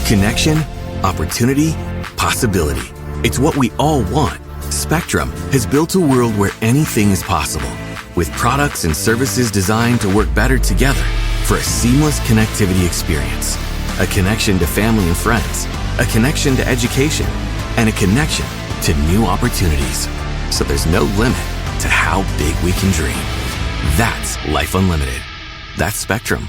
Connection, opportunity, possibility. It's what we all want. Spectrum has built a world where anything is possible, with products and services designed to work better together for a seamless connectivity experience. A connection to family and friends, a connection to education, and a connection to new opportunities. So there's no limit to how big we can dream. That's Life Unlimited. That's Spectrum.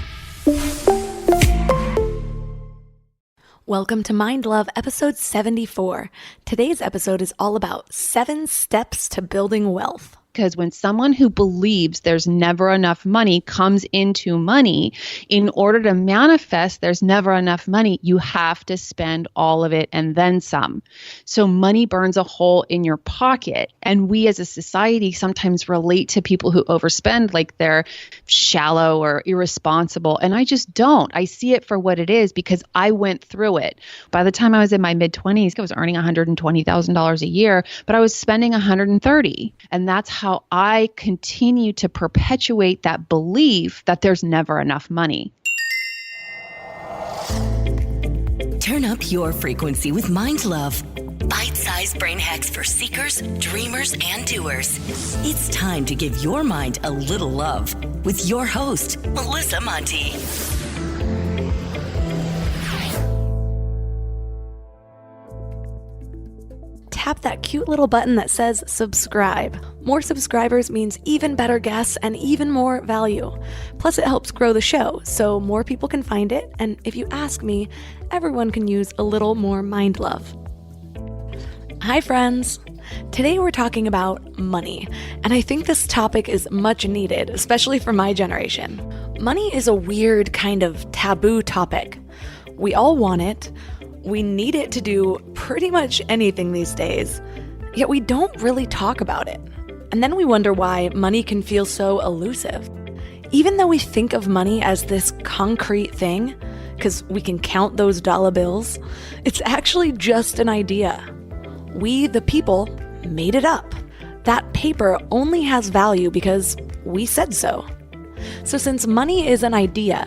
Welcome to Mind Love, episode 74. Today's episode is all about 7 steps to building wealth. Because when someone who believes there's never enough money comes into money, in order to manifest there's never enough money, you have to spend all of it and then some. So money burns a hole in your pocket. And we as a society sometimes relate to people who overspend like they're shallow or irresponsible. And I just don't. I see it for what it is because I went through it. By the time I was in my mid-20s, I was earning $120,000 a year, but I was spending $130,000. And that's how I continue to perpetuate that belief that there's never enough money. Turn up your frequency with Mind Love. Bite-sized brain hacks for seekers, dreamers, and doers. It's time to give your mind a little love with your host, Melissa Monti. Tap that cute little button that says subscribe. More subscribers means even better guests and even more value. Plus, it helps grow the show so more people can find it. And if you ask me, everyone can use a little more mind love. Hi, friends. Today we're talking about money, and I think this topic is much needed, especially for my generation. Money is a weird kind of taboo topic. We all want it. We need it to do pretty much anything these days, yet we don't really talk about it. And then we wonder why money can feel so elusive. Even though we think of money as this concrete thing, because we can count those dollar bills, it's actually just an idea. We, the people, made it up. That paper only has value because we said so. So since money is an idea,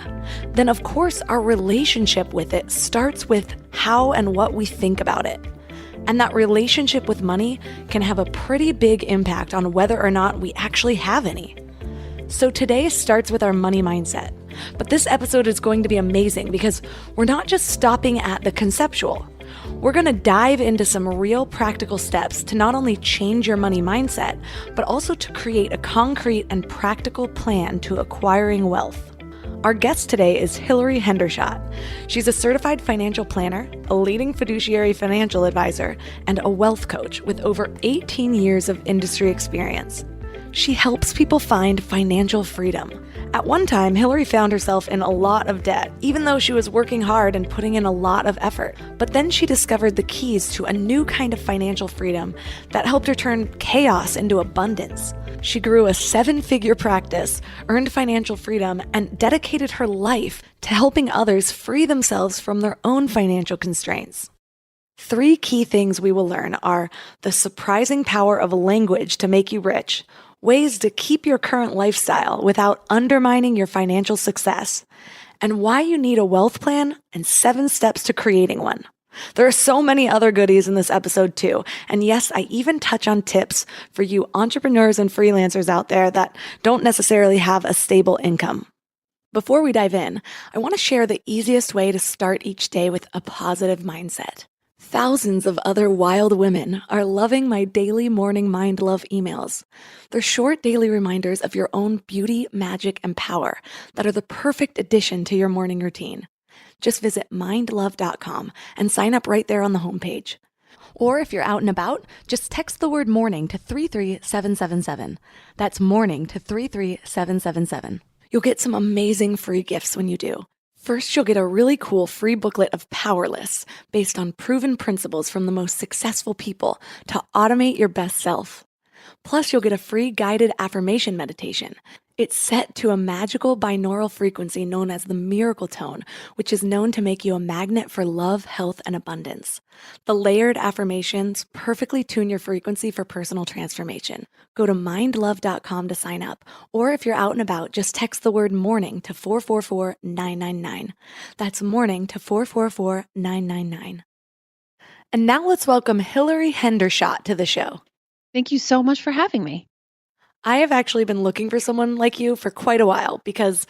then of course our relationship with it starts with how and what we think about it. And that relationship with money can have a pretty big impact on whether or not we actually have any. So today starts with our money mindset. But this episode is going to be amazing because we're not just stopping at the conceptual. We're going to dive into some real practical steps to not only change your money mindset, but also to create a concrete and practical plan to acquiring wealth. Our guest today is Hilary Hendershott. She's a certified financial planner, a leading fiduciary financial advisor, and a wealth coach with over 18 years of industry experience. She helps people find financial freedom. At one time, Hilary found herself in a lot of debt, even though she was working hard and putting in a lot of effort. But then she discovered the keys to a new kind of financial freedom that helped her turn chaos into abundance. She grew a 7-figure practice, earned financial freedom, and dedicated her life to helping others free themselves from their own financial constraints. 3 key things we will learn are the surprising power of language to make you rich, ways to keep your current lifestyle without undermining your financial success, and why you need a wealth plan and 7 steps to creating one. There are so many other goodies in this episode too, and yes, I even touch on tips for you entrepreneurs and freelancers out there that don't necessarily have a stable income. Before we dive in, I want to share the easiest way to start each day with a positive mindset. Thousands of other wild women are loving my daily morning Mind Love emails. They're short daily reminders of your own beauty, magic, and power that are the perfect addition to your morning routine. Just visit mindlove.com and sign up right there on the homepage. Or if you're out and about, just text the word morning to 33777. That's morning to 33777. You'll get some amazing free gifts when you do. First, you'll get a really cool free booklet of Power Lists based on proven principles from the most successful people to automate your best self. Plus, you'll get a free guided affirmation meditation. It's set to a magical binaural frequency known as the miracle tone, which is known to make you a magnet for love, health, and abundance. The layered affirmations perfectly tune your frequency for personal transformation. Go to mindlove.com to sign up, or if you're out and about, just text the word morning to 444-999. That's morning to 444-999. And now let's welcome Hilary Hendershott to the show. Thank you so much for having me. I have actually been looking for someone like you for quite a while because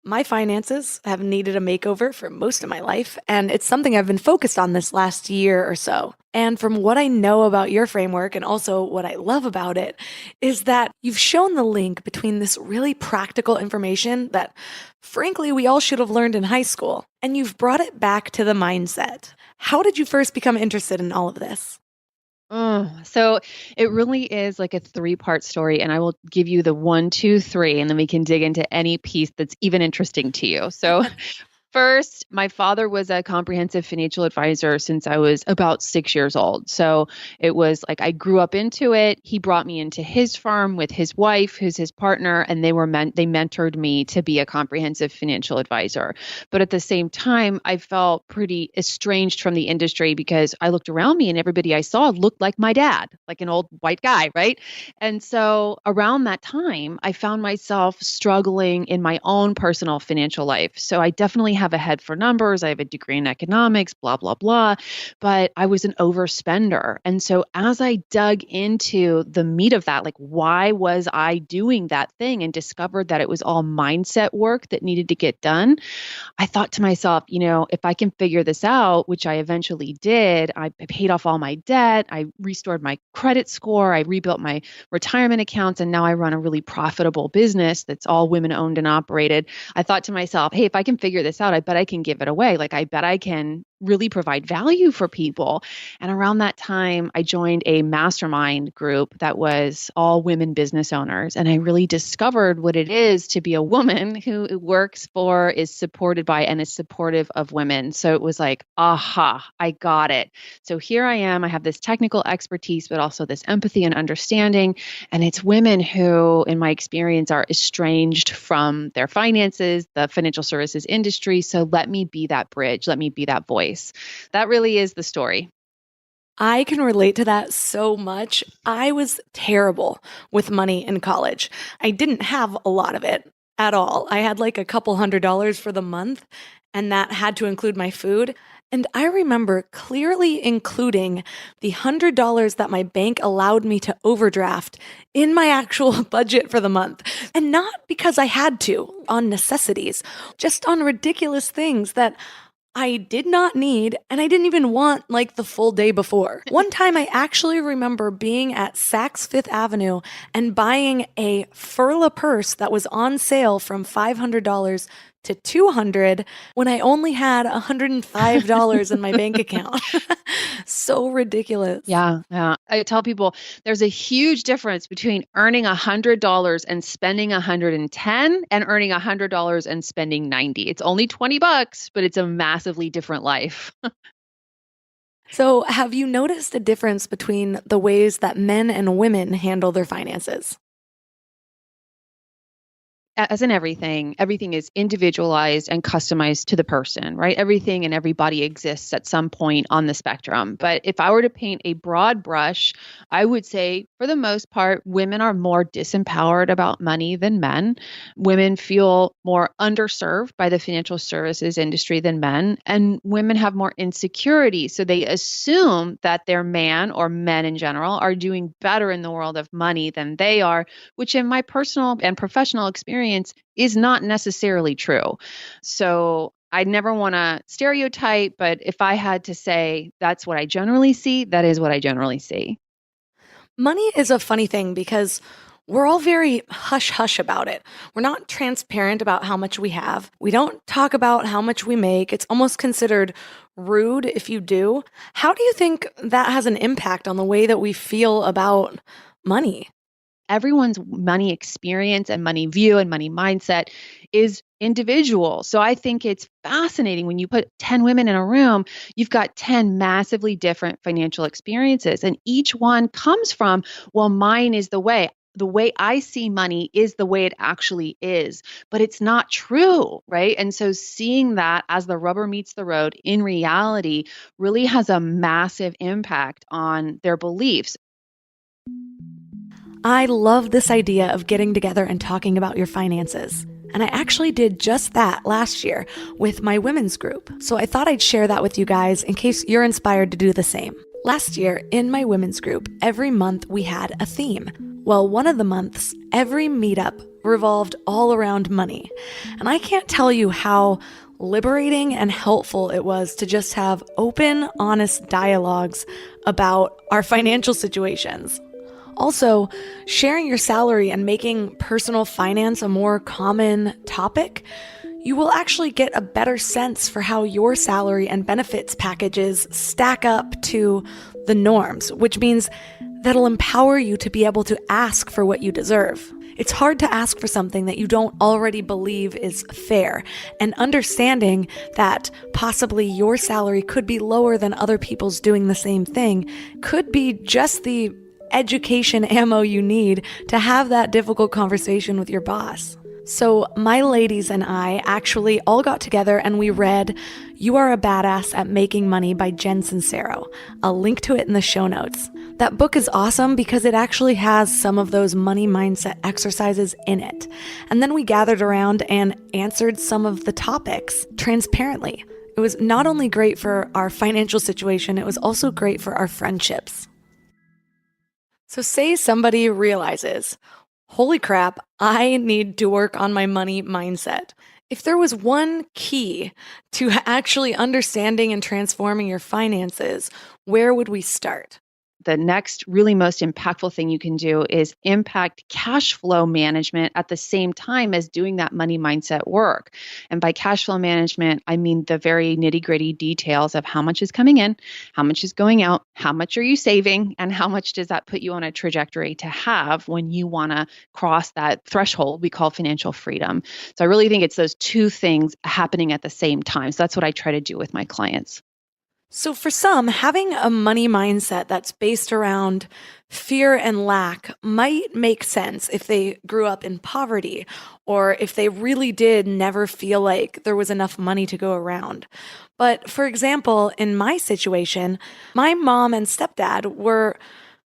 my finances have needed a makeover for most of my life, and it's something I've been focused on this last year or so. And from what I know about your framework and also what I love about it is that you've shown the link between this really practical information that, frankly, we all should have learned in high school, and you've brought it back to the mindset. How did you first become interested in all of this? So it really is like a 3-part story, and I will give you the 1, 2, 3, and then we can dig into any piece that's even interesting to you. So first, my father was a comprehensive financial advisor since I was about 6 years old. So it was like I grew up into it. He brought me into his firm with his wife, who's his partner, and they mentored me to be a comprehensive financial advisor. But at the same time, I felt pretty estranged from the industry because I looked around me and everybody I saw looked like my dad, like an old white guy, right? And so around that time, I found myself struggling in my own personal financial life. So I definitely have a head for numbers. I have a degree in economics, blah, blah, blah. But I was an overspender. And so as I dug into the meat of that, like why was I doing that thing and discovered that it was all mindset work that needed to get done, I thought to myself, if I can figure this out, which I eventually did, I paid off all my debt. I restored my credit score. I rebuilt my retirement accounts. And now I run a really profitable business that's all women owned and operated. I thought to myself, hey, if I can figure this out, I bet I can give it away. Like, I bet I can really provide value for people. And around that time, I joined a mastermind group that was all women business owners. And I really discovered what it is to be a woman who works for, is supported by, and is supportive of women. So it was like, aha, I got it. So here I am. I have this technical expertise, but also this empathy and understanding. And it's women who, in my experience, are estranged from their finances, the financial services industry. So let me be that bridge. Let me be that voice. That really is the story. I can relate to that so much. I was terrible with money in college. I didn't have a lot of it at all. I had like a couple $100s for the month, and that had to include my food. And I remember clearly including the $100 that my bank allowed me to overdraft in my actual budget for the month. And not because I had to, on necessities, just on ridiculous things that I did not need, and I didn't even want like the full day before. One time I actually remember being at Saks Fifth Avenue and buying a Furla purse that was on sale from $500 to $200 when I only had $105 in my bank account. So ridiculous. Yeah. I tell people there's a huge difference between earning $100 and spending $110 and earning $100 and spending $90. It's only $20, but it's a massively different life. So have you noticed a difference between the ways that men and women handle their finances? As in everything is individualized and customized to the person, right? Everything and everybody exists at some point on the spectrum. But if I were to paint a broad brush, I would say for the most part, women are more disempowered about money than men. Women feel more underserved by the financial services industry than men, and women have more insecurity. So they assume that their man, or men in general, are doing better in the world of money than they are, which in my personal and professional experience is not necessarily true. So I never want to stereotype, but if I had to say that's what I generally see, that is what I generally see. Money is a funny thing because we're all very hush-hush about it. We're not transparent about how much we have. We don't talk about how much we make. It's almost considered rude if you do. How do you think that has an impact on the way that we feel about money? everyone's money experience and money view and money mindset is individual. So I think it's fascinating when you put 10 women in a room, you've got 10 massively different financial experiences. And each one comes from, well, mine is the way. The way I see money is the way it actually is, but it's not true, right? And so seeing that as the rubber meets the road in reality really has a massive impact on their beliefs. I love this idea of getting together and talking about your finances. And I actually did just that last year with my women's group. So I thought I'd share that with you guys in case you're inspired to do the same. Last year, in my women's group, every month we had a theme. Well, one of the months, every meetup revolved all around money. And I can't tell you how liberating and helpful it was to just have open, honest dialogues about our financial situations. Also, sharing your salary and making personal finance a more common topic, you will actually get a better sense for how your salary and benefits packages stack up to the norms, which means that'll empower you to be able to ask for what you deserve. It's hard to ask for something that you don't already believe is fair, and understanding that possibly your salary could be lower than other people's doing the same thing could be just the education ammo you need to have that difficult conversation with your boss. So my ladies and I actually all got together and we read You Are a Badass at Making Money by Jen Sincero. I'll link to it in the show notes. That book is awesome because it actually has some of those money mindset exercises in it. And then we gathered around and answered some of the topics transparently. It was not only great for our financial situation, it was also great for our friendships. So say somebody realizes, holy crap, I need to work on my money mindset. If there was one key to actually understanding and transforming your finances, where would we start? The next really most impactful thing you can do is impact cash flow management at the same time as doing that money mindset work. And by cash flow management, I mean the very nitty-gritty details of how much is coming in, how much is going out, how much are you saving, and how much does that put you on a trajectory to have when you want to cross that threshold we call financial freedom. So I really think it's those two things happening at the same time. So that's what I try to do with my clients. So for some, having a money mindset that's based around fear and lack might make sense if they grew up in poverty or if they really did never feel like there was enough money to go around. But for example, in my situation, my mom and stepdad were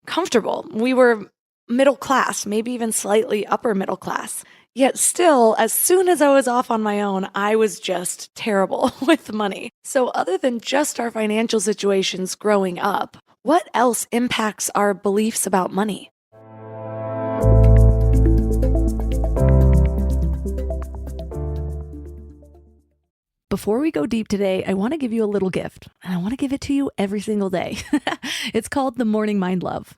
comfortable. We were middle class, maybe even slightly upper middle class. Yet still, as soon as I was off on my own, I was just terrible with money. So other than just our financial situations growing up, what else impacts our beliefs about money? Before we go deep today, I want to give you a little gift, and I want to give it to you every single day. It's called the Morning Mind Love.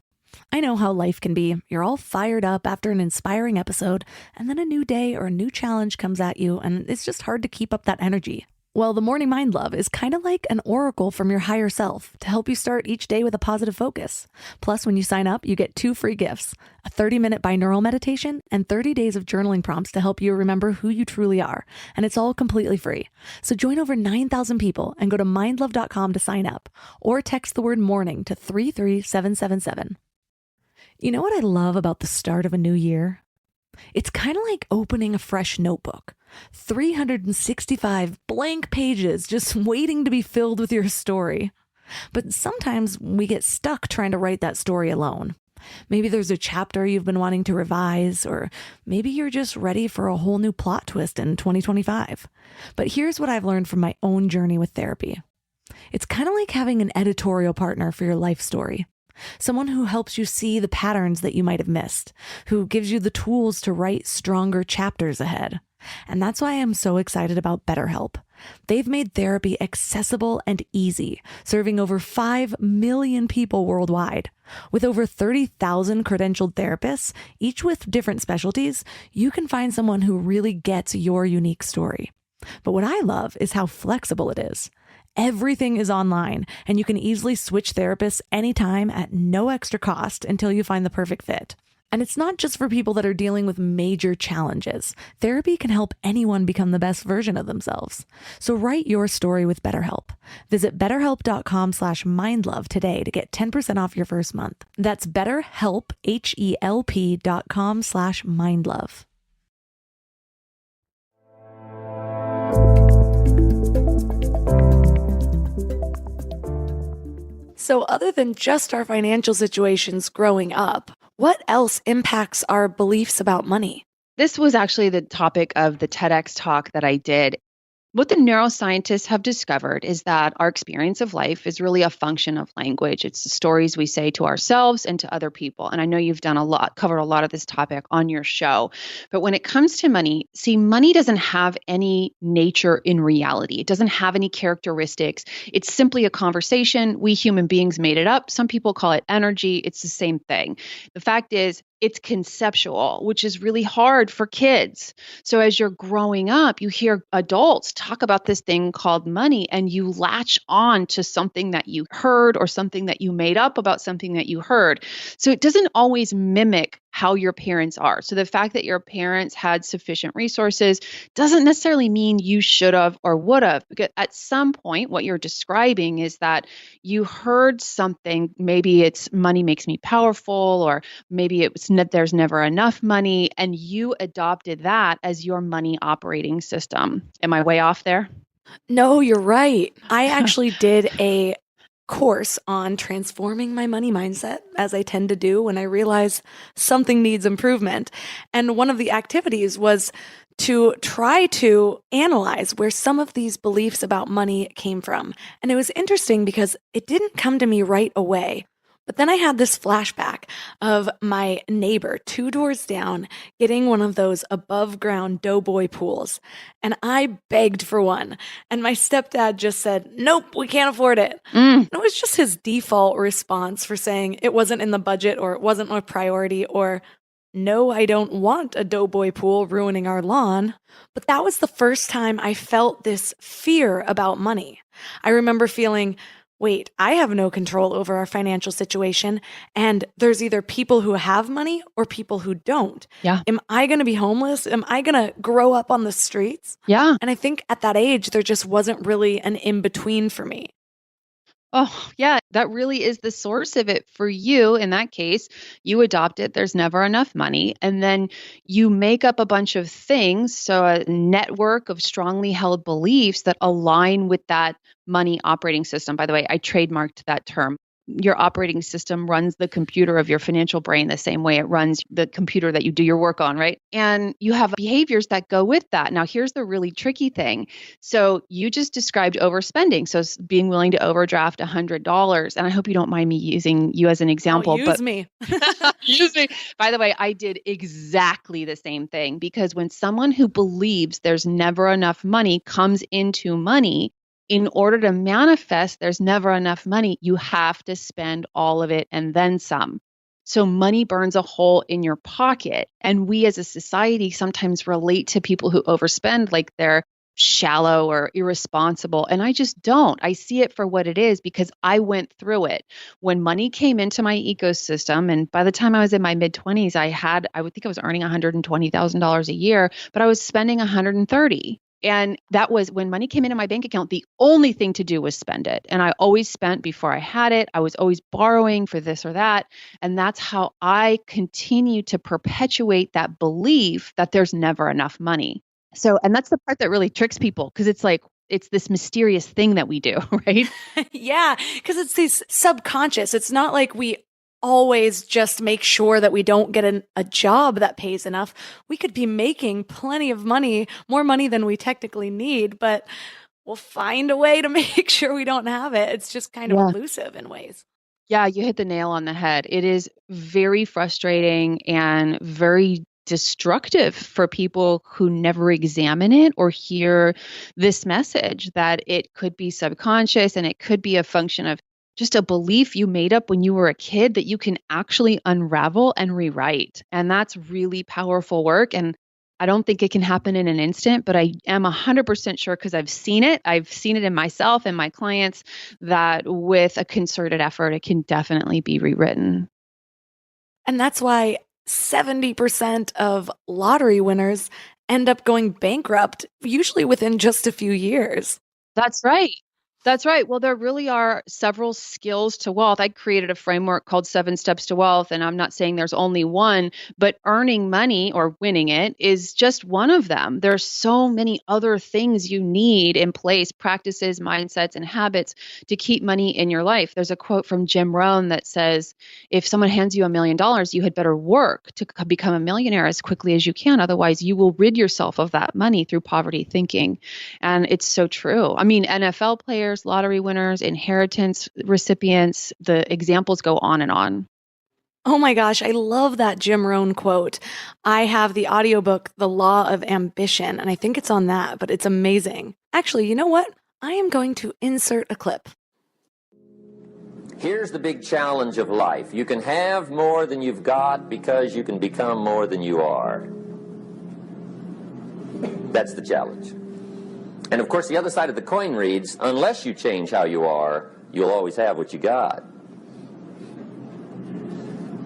I know how life can be. You're all fired up after an inspiring episode, and then a new day or a new challenge comes at you, and it's just hard to keep up that energy. Well, the Morning Mind Love is kind of like an oracle from your higher self to help you start each day with a positive focus. Plus, when you sign up, you get 2 free gifts, a 30-minute binaural meditation and 30 days of journaling prompts to help you remember who you truly are. And it's all completely free. So join over 9,000 people and go to mindlove.com to sign up, or text the word morning to 33777. You know what I love about the start of a new year? It's kind of like opening a fresh notebook. 365 blank pages just waiting to be filled with your story. But sometimes we get stuck trying to write that story alone. Maybe there's a chapter you've been wanting to revise, or maybe you're just ready for a whole new plot twist in 2025. But here's what I've learned from my own journey with therapy. It's kind of like having an editorial partner for your life story. Someone who helps you see the patterns that you might have missed, who gives you the tools to write stronger chapters ahead. And that's why I'm so excited about BetterHelp. They've made therapy accessible and easy, serving over 5 million people worldwide. With over 30,000 credentialed therapists, each with different specialties, you can find someone who really gets your unique story. But what I love is how flexible it is. Everything is online, and you can easily switch therapists anytime at no extra cost until you find the perfect fit. And it's not just for people that are dealing with major challenges. Therapy can help anyone become the best version of themselves. So write your story with BetterHelp. Visit betterhelp.com/mindlove today to get 10% off your first month. That's BetterHelp, HELP.com/mindlove. So other than just our financial situations growing up, what else impacts our beliefs about money? This was actually the topic of the TEDx talk that I did. What the neuroscientists have discovered is that our experience of life is really a function of language. It's the stories we say to ourselves and to other people. And I know you've covered a lot of this topic on your show. But when it comes to money, see, money doesn't have any nature in reality. It doesn't have any characteristics. It's simply a conversation. We human beings made it up. Some people call it energy. It's the same thing. The fact is, it's conceptual, which is really hard for kids. So as you're growing up, you hear adults talk about this thing called money, and you latch on to something that you heard or something that you made up about something that you heard. So it doesn't always mimic how your parents are. So the fact that your parents had sufficient resources doesn't necessarily mean you should have or would have. Because at some point, what you're describing is that you heard something, maybe it's money makes me powerful, or maybe it was there's never enough money, and you adopted that as your money operating system. Am I way off there? No, you're right. I actually did a course on transforming my money mindset, as I tend to do when I realize something needs improvement. And one of the activities was to try to analyze where some of these beliefs about money came from. And it was interesting because it didn't come to me right away. But then I had this flashback of my neighbor 2 doors down getting one of those above ground doughboy pools. And I begged for one. And my stepdad just said, nope, we can't afford it. And it was just his default response for saying it wasn't in the budget, or it wasn't a priority, or no, I don't want a doughboy pool ruining our lawn. But that was the first time I felt this fear about money. I remember feeling, wait, I have no control over our financial situation, and there's either people who have money or people who don't. Yeah. Am I going to be homeless? Am I going to grow up on the streets? Yeah. And I think at that age, there just wasn't really an in-between for me. Oh, yeah, that really is the source of it for you. In that case, you adopt it. There's never enough money. And then you make up a bunch of things. So a network of strongly held beliefs that align with that money operating system. By the way, I trademarked that term. Your operating system runs the computer of your financial brain the same way it runs the computer that you do your work on, right? And you have behaviors that go with that. Now, here's the really tricky thing. So you just described overspending. So being willing to overdraft $100. And I hope you don't mind me using you as an example. Use me. Use me. By the way, I did exactly the same thing, because when someone who believes there's never enough money comes into money, in order to manifest there's never enough money, you have to spend all of it and then some. So money burns a hole in your pocket. And we as a society sometimes relate to people who overspend like they're shallow or irresponsible. And I just don't. I see it for what it is, because I went through it. When money came into my ecosystem, and by the time I was in my mid-20s, I would think I was earning $120,000 a year, but I was spending $130,000. And that was when money came into my bank account, the only thing to do was spend it. And I always spent before I had it. I was always borrowing for this or that. And that's how I continue to perpetuate that belief that there's never enough money. So, and that's the part that really tricks people, because it's like, it's this mysterious thing that we do, right? Yeah, because it's these subconscious. It's not like we always just make sure that we don't get a job that pays enough. We could be making plenty of money, more money than we technically need, but we'll find a way to make sure we don't have it. It's just kind of elusive in ways. Yeah, you hit the nail on the head. It is very frustrating and very destructive for people who never examine it or hear this message that it could be subconscious, and it could be a function of just a belief you made up when you were a kid that you can actually unravel and rewrite. And that's really powerful work. And I don't think it can happen in an instant, but I am 100% sure, because I've seen it. I've seen it in myself and my clients, that with a concerted effort, it can definitely be rewritten. And that's why 70% of lottery winners end up going bankrupt, usually within just a few years. That's right. That's right. Well, there really are several skills to wealth. I created a framework called 7 Steps to Wealth, and I'm not saying there's only one, but earning money or winning it is just one of them. There's so many other things you need in place, practices, mindsets, and habits to keep money in your life. There's a quote from Jim Rohn that says, if someone hands you $1 million, you had better work to become a millionaire as quickly as you can. Otherwise, you will rid yourself of that money through poverty thinking. And it's so true. I mean, NFL players, lottery winners, inheritance recipients, the examples go on and on. Oh my gosh, I love that Jim Rohn quote. I have the audiobook, The Law of Ambition, and I think it's on that, but it's amazing. Actually, you know what? I am going to insert a clip. Here's the big challenge of life. You can have more than you've got because you can become more than you are. That's the challenge. And of course, the other side of the coin reads, unless you change how you are, you'll always have what you got.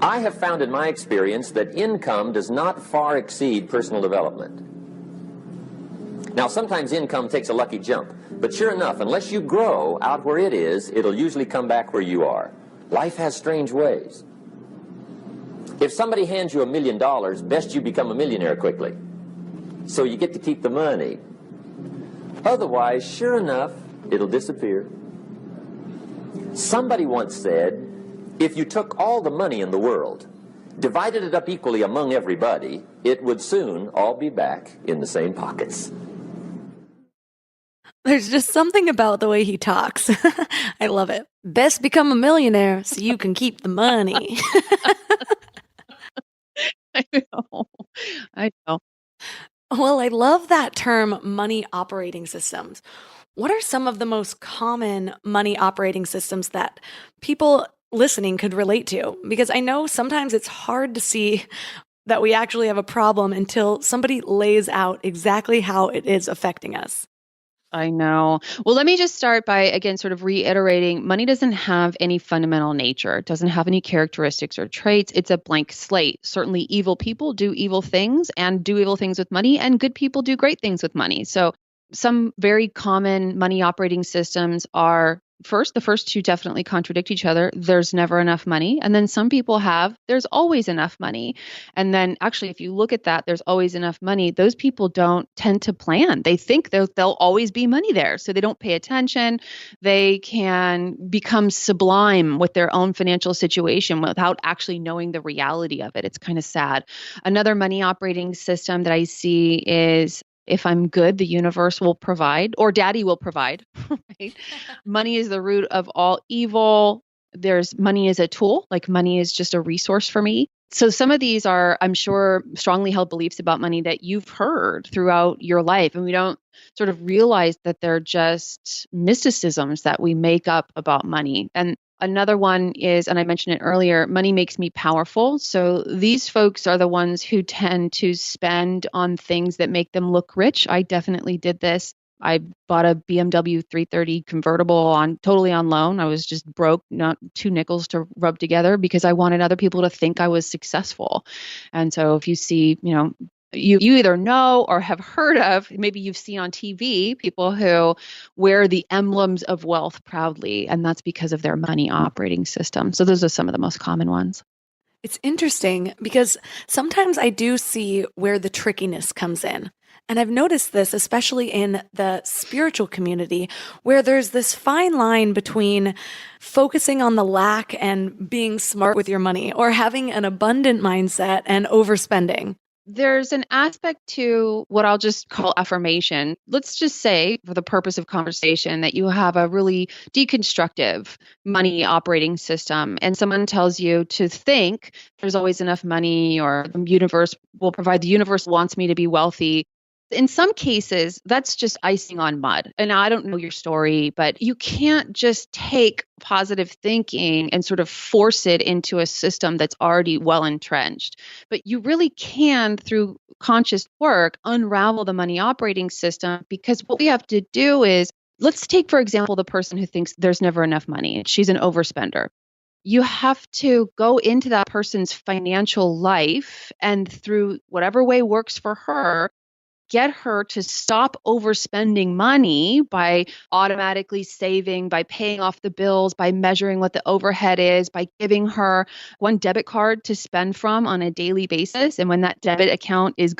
I have found in my experience that income does not far exceed personal development. Now, sometimes income takes a lucky jump, but sure enough, unless you grow out where it is, it'll usually come back where you are. Life has strange ways. If somebody hands you $1 million, best you become a millionaire quickly, so you get to keep the money. Otherwise, sure enough, it'll disappear. Somebody once said, if you took all the money in the world, divided it up equally among everybody, it would soon all be back in the same pockets. There's just something about the way he talks. I love it. Best become a millionaire so you can keep the money. I know. I know. Well, I love that term, money operating systems. What are some of the most common money operating systems that people listening could relate to? Because I know sometimes it's hard to see that we actually have a problem until somebody lays out exactly how it is affecting us. I know. Well, let me just start by, again, sort of reiterating, money doesn't have any fundamental nature. It doesn't have any characteristics or traits. It's a blank slate. Certainly evil people do evil things and do evil things with money, and good people do great things with money. So some very common money operating systems are, first, the first two definitely contradict each other. There's never enough money. And then some people have, there's always enough money. And then actually, if you look at that, there's always enough money. Those people don't tend to plan. They think there'll always be money there. So they don't pay attention. They can become sublime with their own financial situation without actually knowing the reality of it. It's kind of sad. Another money operating system that I see is, if I'm good, the universe will provide, or daddy will provide, right? Money is the root of all evil. There's money is a tool, like money is just a resource for me. So some of these are, I'm sure, strongly held beliefs about money that you've heard throughout your life. And we don't sort of realize that they're just mysticisms that we make up about money. And another one is, and I mentioned it earlier, money makes me powerful. So these folks are the ones who tend to spend on things that make them look rich. I definitely did this. I bought a BMW 330 convertible totally on loan. I was just broke, not 2 nickels to rub together, because I wanted other people to think I was successful. And so if you see, you either know or have heard of, maybe you've seen on TV, people who wear the emblems of wealth proudly, and that's because of their money operating system. So those are some of the most common ones. It's interesting because sometimes I do see where the trickiness comes in. And I've noticed this, especially in the spiritual community, where there's this fine line between focusing on the lack and being smart with your money, or having an abundant mindset and overspending. There's an aspect to what I'll just call affirmation. Let's just say, for the purpose of conversation, that you have a really deconstructive money operating system, and someone tells you to think there's always enough money, or the universe will provide, the universe wants me to be wealthy. In some cases, that's just icing on mud. And I don't know your story, but you can't just take positive thinking and sort of force it into a system that's already well entrenched. But you really can, through conscious work, unravel the money operating system, because what we have to do is, let's take, for example, the person who thinks there's never enough money. She's an overspender. you have to go into that person's financial life and through whatever way works for her, get her to stop overspending money by automatically saving, by paying off the bills, by measuring what the overhead is, by giving her one debit card to spend from on a daily basis. And when that debit account is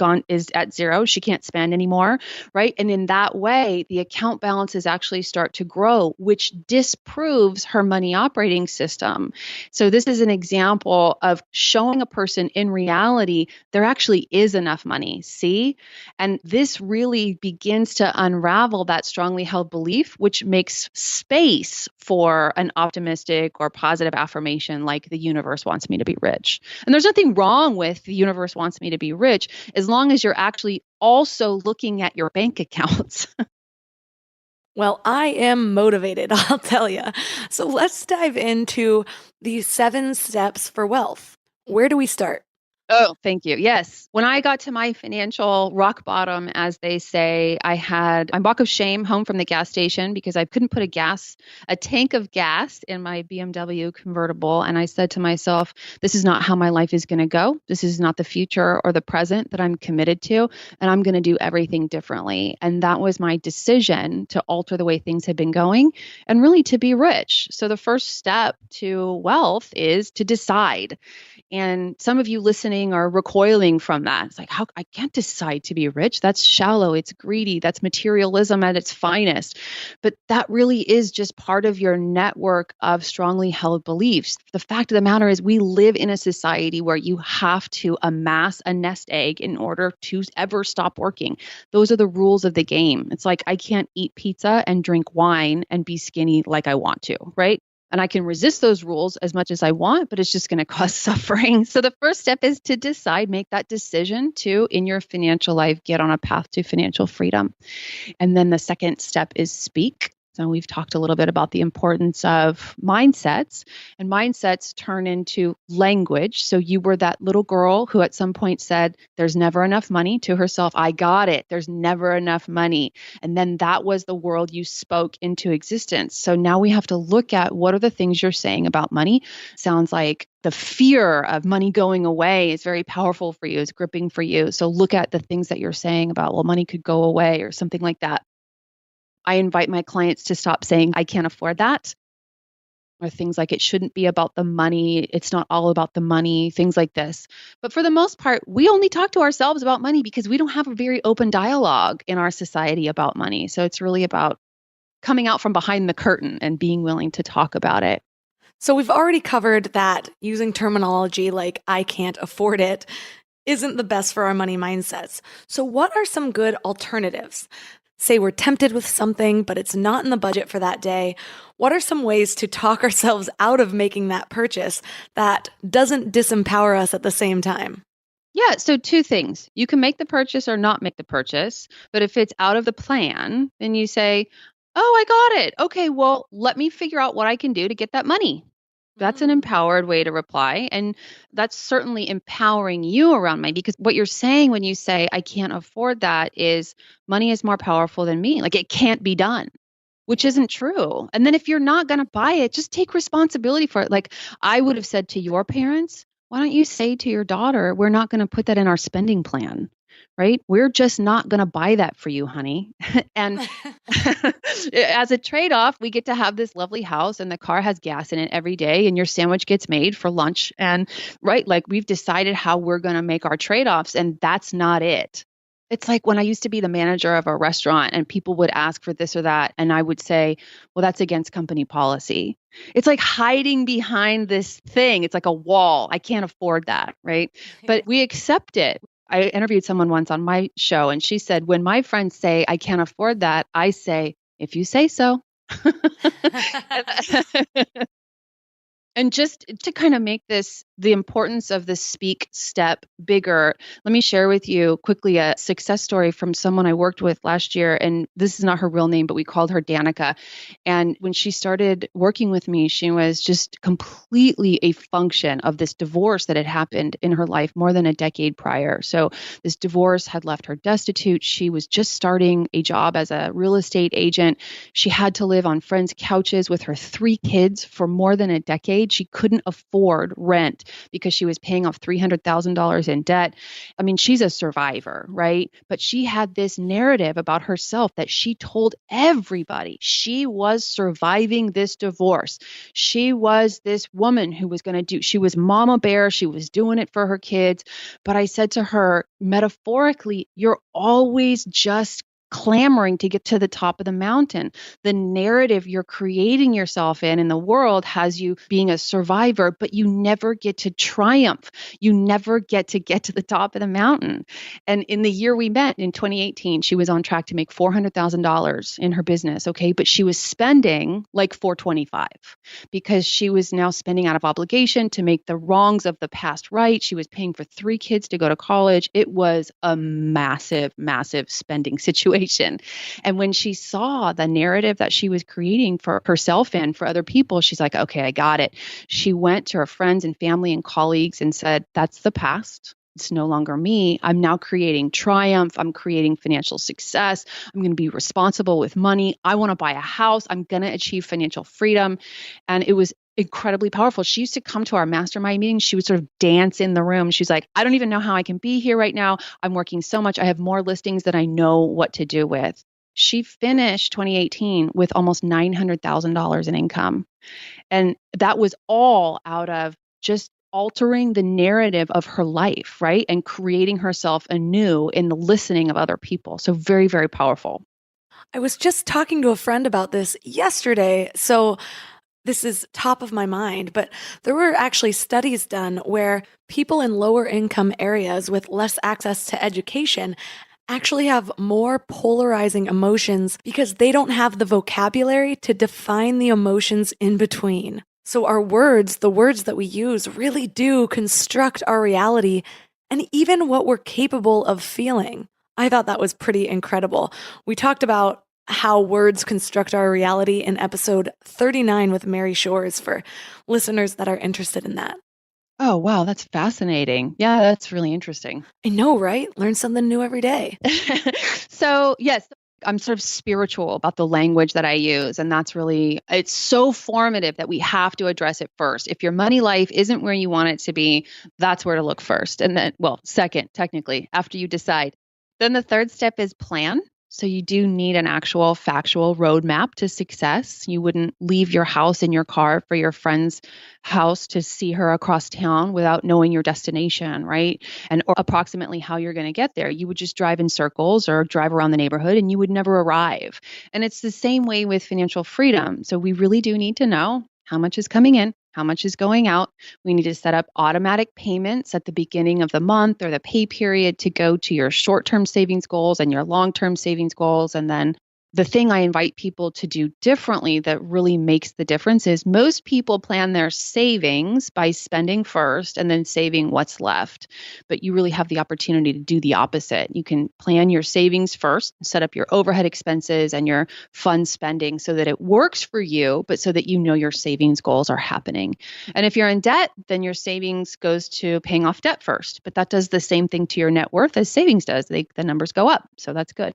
at zero, she can't spend anymore, right? And in that way, the account balances actually start to grow, which disproves her money operating system. So this is an example of showing a person in reality, there actually is enough money. See? And this really begins to unravel that strongly held belief, which makes space for an optimistic or positive affirmation like the universe wants me to be rich. And there's nothing wrong with the universe wants me to be rich as long as you're actually also looking at your bank accounts. Well, I am motivated, I'll tell you. So let's dive into these 7 steps for wealth. Where do we start? Oh, thank you. Yes. When I got to my financial rock bottom, as they say, I had a walk of shame home from the gas station because I couldn't put a tank of gas in my BMW convertible. And I said to myself, this is not how my life is going to go. This is not the future or the present that I'm committed to. And I'm going to do everything differently. And that was my decision to alter the way things had been going and really to be rich. So the first step to wealth is to decide. And some of you listening are recoiling from that. It's like, how I can't decide to be rich. That's shallow. It's greedy. That's materialism at its finest. But that really is just part of your network of strongly held beliefs. The fact of the matter is we live in a society where you have to amass a nest egg in order to ever stop working. Those are the rules of the game. It's like I can't eat pizza and drink wine and be skinny like I want to, right? And I can resist those rules as much as I want, but it's just going to cause suffering. So the first step is to decide, make that decision to, in your financial life, get on a path to financial freedom. And then the second step is speak. So we've talked a little bit about the importance of mindsets, and mindsets turn into language. So you were that little girl who at some point said, there's never enough money to herself. I got it. There's never enough money. And then that was the world you spoke into existence. So now we have to look at what are the things you're saying about money. Sounds like the fear of money going away is very powerful for you, is gripping for you. So look at the things that you're saying about, well, money could go away or something like that. I invite my clients to stop saying, I can't afford that. Or things like, it shouldn't be about the money. It's not all about the money, things like this. But for the most part, we only talk to ourselves about money because we don't have a very open dialogue in our society about money. So it's really about coming out from behind the curtain and being willing to talk about it. So we've already covered that using terminology like I can't afford it isn't the best for our money mindsets. So what are some good alternatives? Say we're tempted with something, but it's not in the budget for that day. What are some ways to talk ourselves out of making that purchase that doesn't disempower us at the same time? Yeah, so 2 things. You can make the purchase or not make the purchase, but if it's out of the plan, then you say, oh, I got it. Okay, well, let me figure out what I can do to get that money. That's an empowered way to reply. And that's certainly empowering you around money, because what you're saying when you say, I can't afford that, is money is more powerful than me. Like it can't be done, which isn't true. And then if you're not going to buy it, just take responsibility for it. Like I would have said to your parents, why don't you say to your daughter, we're not going to put that in our spending plan, right? We're just not going to buy that for you, honey. And as a trade-off, we get to have this lovely house and the car has gas in it every day and your sandwich gets made for lunch. And right, like we've decided how we're going to make our trade-offs, and that's not it. It's like when I used to be the manager of a restaurant and people would ask for this or that. And I would say, well, that's against company policy. It's like hiding behind this thing. It's like a wall. I can't afford that, right? But we accept it. I interviewed someone once on my show and she said, when my friends say I can't afford that, I say, if you say so. And just to kind of make this, the importance of the speak step bigger, let me share with you quickly a success story from someone I worked with last year. And this is not her real name, but we called her Danica. And when she started working with me, she was just completely a function of this divorce that had happened in her life more than a decade prior. So this divorce had left her destitute. She was just starting a job as a real estate agent. She had to live on friends' couches with her 3 kids for more than a decade paid. She couldn't afford rent because she was paying off $300,000 in debt. I mean, she's a survivor, right? But she had this narrative about herself that she told everybody. She was surviving this divorce. She was this woman who was going to she was mama bear. She was doing it for her kids. But I said to her, metaphorically, you're always just clamoring to get to the top of the mountain. The narrative you're creating yourself in the world has you being a survivor, but you never get to triumph. You never get to the top of the mountain. And in the year we met in 2018, she was on track to make $400,000 in her business. Okay. But she was spending like $425 because she was now spending out of obligation to make the wrongs of the past right. She was paying for 3 kids to go to college. It was a massive, massive spending situation. And when she saw the narrative that she was creating for herself and for other people, she's like, okay, I got it. She went to her friends and family and colleagues and said, that's the past. It's no longer me. I'm now creating triumph. I'm creating financial success. I'm going to be responsible with money. I want to buy a house. I'm going to achieve financial freedom. And it was incredibly powerful. She used to come to our mastermind meetings. She would sort of dance in the room. She's like, I don't even know how I can be here right now. I'm working so much. I have more listings than I know what to do with. She finished 2018 with almost $900,000 in income. And that was all out of just altering the narrative of her life, right? And creating herself anew in the listening of other people. So very, very powerful. I was just talking to a friend about this yesterday. So this is top of my mind, but there were actually studies done where people in lower income areas with less access to education actually have more polarizing emotions because they don't have the vocabulary to define the emotions in between. So our words, the words that we use, really do construct our reality and even what we're capable of feeling. I thought that was pretty incredible. We talked about how words construct our reality in episode 39 with Mary Shores for listeners that are interested in that. Oh, wow. That's fascinating. Yeah, that's really interesting. I know, right? Learn something new every day. So, yes, I'm sort of spiritual about the language that I use. And that's really, it's so formative that we have to address it first. If your money life isn't where you want it to be, that's where to look first. And then, well, second, technically, after you decide. Then the third step is plan. So you do need an actual factual roadmap to success. You wouldn't leave your house in your car for your friend's house to see her across town without knowing your destination, right? And or approximately how you're going to get there. You would just drive in circles or drive around the neighborhood and you would never arrive. And it's the same way with financial freedom. So we really do need to know how much is coming in, how much is going out. We need to set up automatic payments at the beginning of the month or the pay period to go to your short-term savings goals and your long-term savings goals. And then the thing I invite people to do differently that really makes the difference is most people plan their savings by spending first and then saving what's left. But you really have the opportunity to do the opposite. You can plan your savings first, set up your overhead expenses and your fund spending so that it works for you, but so that you know your savings goals are happening. And if you're in debt, then your savings goes to paying off debt first. But that does the same thing to your net worth as savings does. The numbers go up. So that's good.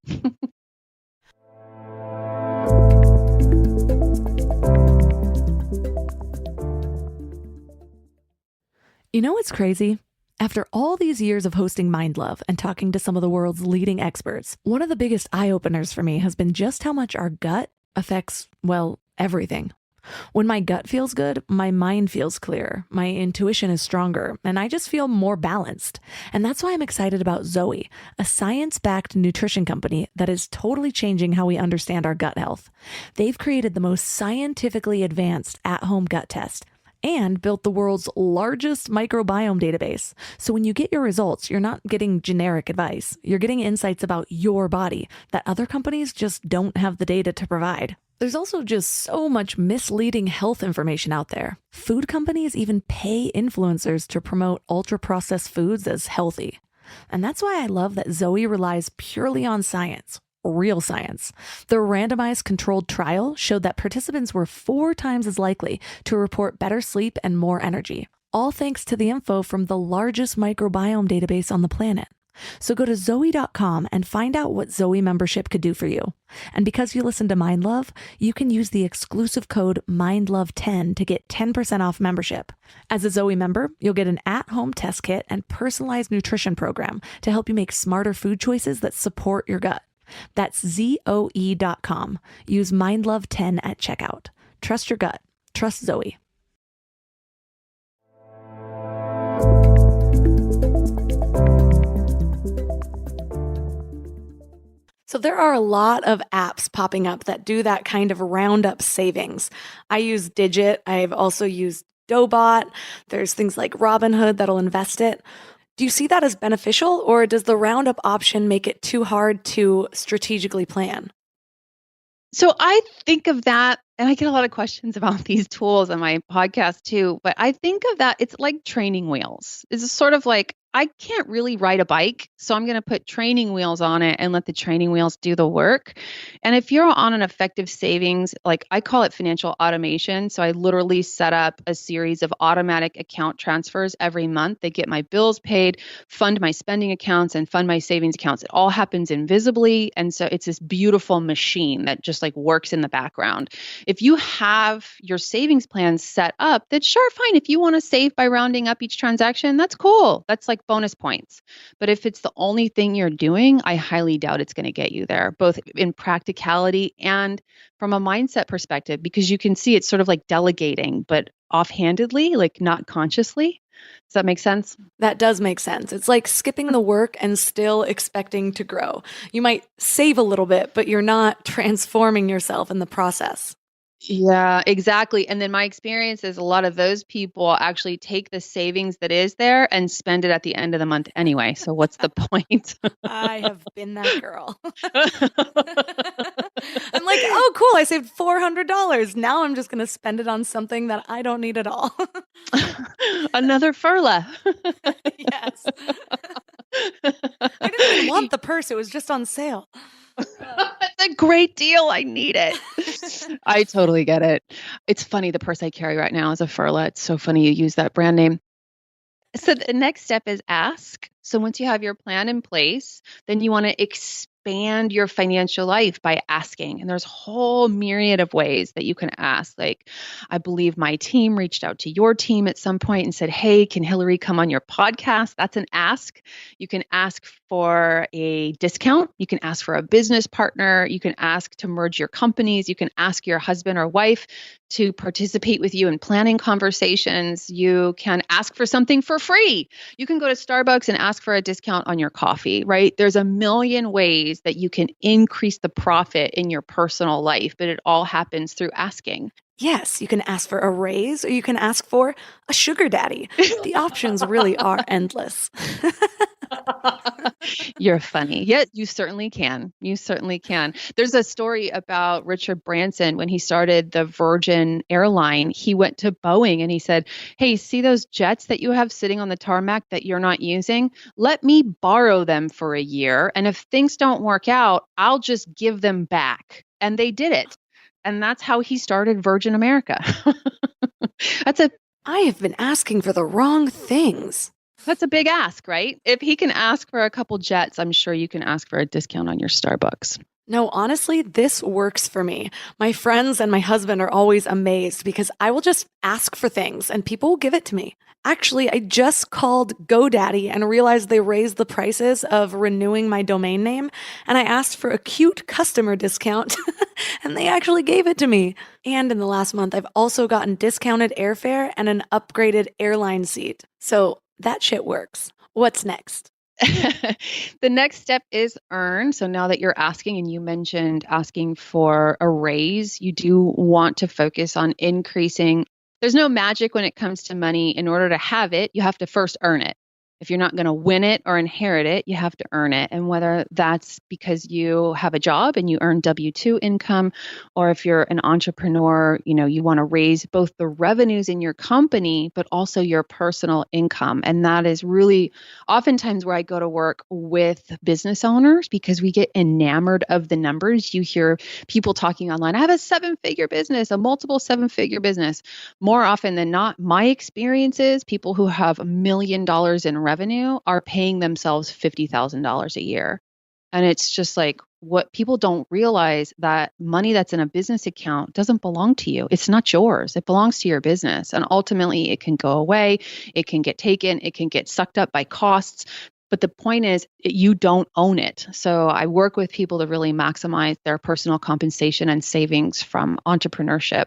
You know what's crazy? After all these years of hosting Mind Love and talking to some of the world's leading experts, one of the biggest eye-openers for me has been just how much our gut affects, well, everything. When my gut feels good, my mind feels clear, my intuition is stronger, and I just feel more balanced. And that's why I'm excited about Zoe, a science-backed nutrition company that is totally changing how we understand our gut health. They've created the most scientifically advanced at-home gut test and built the world's largest microbiome database. So when you get your results, you're not getting generic advice. You're getting insights about your body that other companies just don't have the data to provide. There's also just so much misleading health information out there. Food companies even pay influencers to promote ultra-processed foods as healthy. And that's why I love that Zoe relies purely on science. Real science. Their randomized controlled trial showed that participants were 4 times as likely to report better sleep and more energy, all thanks to the info from the largest microbiome database on the planet. So go to Zoe.com and find out what Zoe membership could do for you. And because you listen to Mind Love, you can use the exclusive code MindLove10 to get 10% off membership. As a Zoe member, you'll get an at-home test kit and personalized nutrition program to help you make smarter food choices that support your gut. That's Zoe.com. Use MindLove10 at checkout. Trust your gut. Trust Zoe. So there are a lot of apps popping up that do that kind of roundup savings. I use Digit. I've also used Dobot. There's things like Robinhood that'll invest it. Do you see that as beneficial, or does the roundup option make it too hard to strategically plan? So I think of that, and I get a lot of questions about these tools on my podcast too, but I think of that, it's like training wheels. It's sort of like, I can't really ride a bike, so I'm going to put training wheels on it and let the training wheels do the work. And if you're on an effective savings, like I call it financial automation. So I literally set up a series of automatic account transfers every month. They get my bills paid, fund my spending accounts, and fund my savings accounts. It all happens invisibly. And so it's this beautiful machine that just like works in the background. If you have your savings plan set up, that's sure, fine. If you want to save by rounding up each transaction, that's cool. That's like bonus points. But if it's the only thing you're doing, I highly doubt it's going to get you there, both in practicality and from a mindset perspective, because you can see it's sort of like delegating, but offhandedly, like not consciously. Does that make sense? That does make sense. It's like skipping the work and still expecting to grow. You might save a little bit, but you're not transforming yourself in the process. Yeah, exactly. And then my experience is a lot of those people actually take the savings that is there and spend it at the end of the month anyway. So what's the point? I have been that girl. I'm like, oh, cool. I saved $400. Now I'm just going to spend it on something that I don't need at all. Another furlough. Yes. I didn't even want the purse. It was just on sale. It's a great deal. I need it. I totally get it. It's funny. The purse I carry right now is a Furla. It's so funny you use that brand name. So the next step is ask. So once you have your plan in place, then you want to expand your financial life by asking. And there's a whole myriad of ways that you can ask. Like, I believe my team reached out to your team at some point and said, hey, can Hilary come on your podcast? That's an ask. You can ask for a discount. You can ask for a business partner. You can ask to merge your companies. You can ask your husband or wife to participate with you in planning conversations. You can ask for something for free. You can go to Starbucks and ask for a discount on your coffee, right? There's a million ways that you can increase the profit in your personal life, but it all happens through asking. Yes, you can ask for a raise or you can ask for a sugar daddy. The options really are endless. You're funny. Yeah, you certainly can. You certainly can. There's a story about Richard Branson when he started the Virgin airline. He went to Boeing and he said, hey, see those jets that you have sitting on the tarmac that you're not using? Let me borrow them for a year. And if things don't work out, I'll just give them back. And they did it. And that's how he started Virgin America. I have been asking for the wrong things. That's a big ask, right? If he can ask for a couple jets, I'm sure you can ask for a discount on your Starbucks. No, honestly, this works for me. My friends and my husband are always amazed because I will just ask for things and people will give it to me. Actually, I just called GoDaddy and realized they raised the prices of renewing my domain name, and I asked for a cute customer discount, and they actually gave it to me. And in the last month, I've also gotten discounted airfare and an upgraded airline seat. So that shit works. What's next? The next step is earn. So now that you're asking, and you mentioned asking for a raise, you do want to focus on increasing. There's no magic when it comes to money. In order to have it, you have to first earn it. If you're not going to win it or inherit it, you have to earn it. And whether that's because you have a job and you earn W-2 income, or if you're an entrepreneur, you want to raise both the revenues in your company, but also your personal income. And that is really oftentimes where I go to work with business owners, because we get enamored of the numbers. You hear people talking online, I have a 7-figure business, a multiple 7-figure business. More often than not, my experience is people who have $1 million in revenue revenue are paying themselves $50,000 a year. And it's just like, what people don't realize, that money that's in a business account doesn't belong to you. It's not yours. It belongs to your business. And ultimately it can go away. It can get taken. It can get sucked up by costs. But the point is, you don't own it. So I work with people to really maximize their personal compensation and savings from entrepreneurship.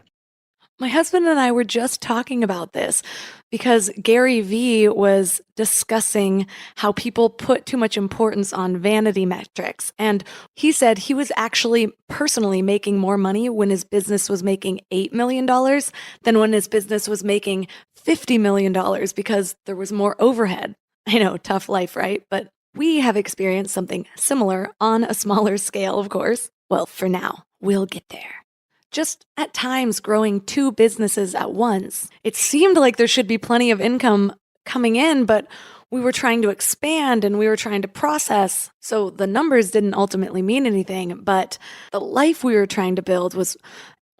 My husband and I were just talking about this because Gary Vee was discussing how people put too much importance on vanity metrics. And he said he was actually personally making more money when his business was making $8 million than when his business was making $50 million because there was more overhead. I know, tough life, right? But we have experienced something similar on a smaller scale, of course. Well, for now, we'll get there. Just at times growing two businesses at once. It seemed like there should be plenty of income coming in, but we were trying to expand and we were trying to process. So the numbers didn't ultimately mean anything, but the life we were trying to build was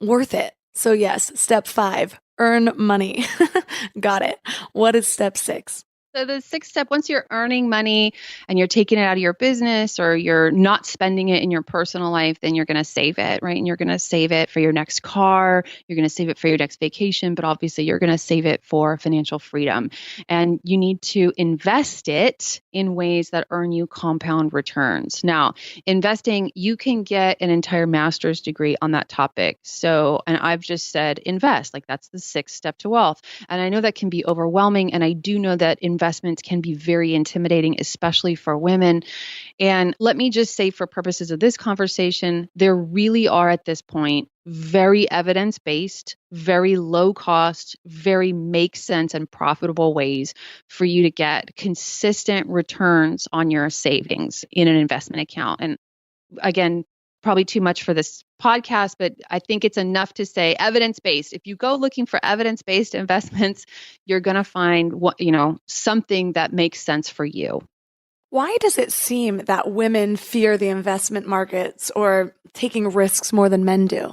worth it. So yes, step 5, earn money. Got it. What is step 6? So the 6th step, once you're earning money and you're taking it out of your business or you're not spending it in your personal life, then you're going to save it, right? And you're going to save it for your next car. You're going to save it for your next vacation, but obviously you're going to save it for financial freedom. And you need to invest it in ways that earn you compound returns. Now, investing, you can get an entire master's degree on that topic. So, and I've just said invest, like that's the 6th step to wealth. And I know that can be overwhelming. And I do know that investments can be very intimidating, especially for women. And let me just say, for purposes of this conversation, there really are at this point very evidence-based, very low cost, very make sense and profitable ways for you to get consistent returns on your savings in an investment account. And again, probably too much for this podcast, but I think it's enough to say evidence-based. If you go looking for evidence-based investments, you're going to find something that makes sense for you. Why does it seem that women fear the investment markets or taking risks more than men do?